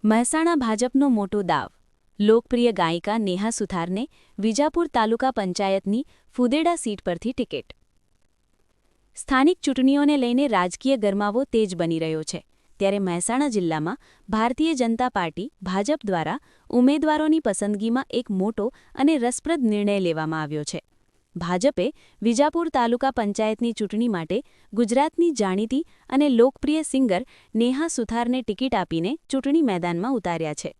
મહેસાણા ભાજપનો મોટો દાવ. લોકપ્રિય ગાયિકા નેહા સુથારને વિજાપુર તાલુકા પંચાયતની ફુદેડા સીટ પરથી ટિકિટ. સ્થાનિક ચૂંટણીઓને લઈને રાજકીય ગરમાવો તેજ બની રહ્યો છે. ત્યારે મહેસાણા જિલ્લામાં ભારતીય જનતા પાર્ટી ભાજપ દ્વારા ઉમેદવારોની પસંદગીમાં એક મોટો અને રસપ્રદ નિર્ણય લેવામાં આવ્યો છે. ભાજપે વિજાપુર તાલુકા પંચાયતની ચૂંટણી માટે ગુજરાતની જાણીતી અને લોકપ્રિય સિંગર નેહા સુથારને ટિકિટ આપીને ચૂંટણી મેદાનમાં ઉતાર્યા છે.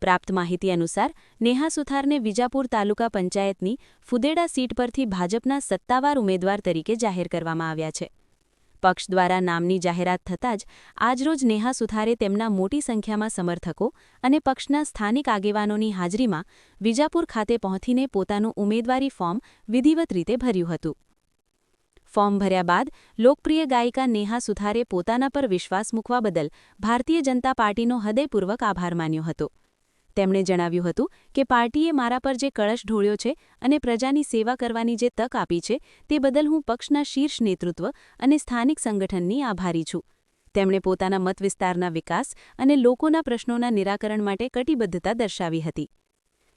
પ્રાપ્ત માહિતી અનુસાર નેહા સુથારને વિજાપુર તાલુકા પંચાયતની ફુદેડા સીટ પરથી ભાજપના સત્તાવાર ઉમેદવાર તરીકે જાહેર કરવામાં આવ્યા છે. પક્ષ દ્વારા નામની જાહેરાત થતાં જ આજરોજ નેહા સુથારે તેમના મોટી સંખ્યામાં સમર્થકો અને પક્ષના સ્થાનિક આગેવાનોની હાજરીમાં વિજાપુર ખાતે પહોંચીને પોતાનું ઉમેદવારી ફોર્મ વિધિવત રીતે ભર્યું હતું. ફોર્મ ભર્યા બાદ લોકપ્રિય ગાયિકા નેહા સુથારે પોતાના પર વિશ્વાસ મૂકવા બદલ ભારતીય જનતા પાર્ટીનો હૃદયપૂર્વક આભાર માન્યો હતો. તેમણે જણાવ્યું હતું કે પાર્ટીએ મારા પર જે કળશ ઢોળ્યો છે અને પ્રજાની સેવા કરવાની જે તક આપી છે તે બદલ હું પક્ષના શીર્ષ નેતૃત્વ અને સ્થાનિક સંગઠનની આભારી છું. તેમણે પોતાના મત વિસ્તારના વિકાસ અને લોકોના પ્રશ્નોના નિરાકરણ માટે કટિબદ્ધતા દર્શાવી હતી.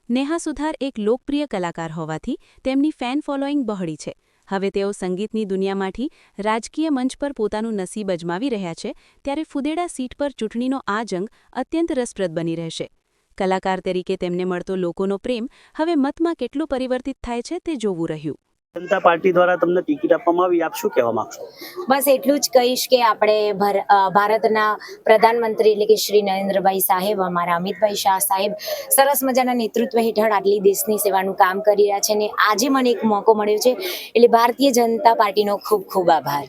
નેહા સુથાર એક લોકપ્રિય કલાકાર હોવાથી તેમની ફેન ફોલોઈંગ બહોળી છે. હવે તેઓ સંગીતની દુનિયામાંથી રાજકીય મંચ પર પોતાનું નસીબ અજમાવી રહ્યા છે. ત્યારે ફુદેડા સીટ પર ચૂંટણીનો આ જંગ અત્યંત રસપ્રદ બની રહેશે. કલાકાર તરીકે તેમને મળતો લોકોનો પ્રેમ હવે મતમાં કેટલો પરિવર્તિત થાય છે તે જોવું રહ્યું. જનતા પાર્ટી દ્વારા તમને ટિકિટ આપવામાં આવી, આપ શું કહેવા માંગશો? બસ એટલું જ કહીશ કે આપણે ભારતના પ્રધાનમંત્રી એટલે કે શ્રી નરેન્દ્રભાઈ સાહેબ, અમારા અમિતભાઈ શાહ સાહેબ સરસ મજાના નેતૃત્વ હેઠળ આટલી દેશની સેવાનું કામ કરી રહ્યા છે અને આજે મને એક મોકો મળ્યો છે એટલે ભારતીય જનતા પાર્ટીનો ખૂબ ખૂબ આભાર.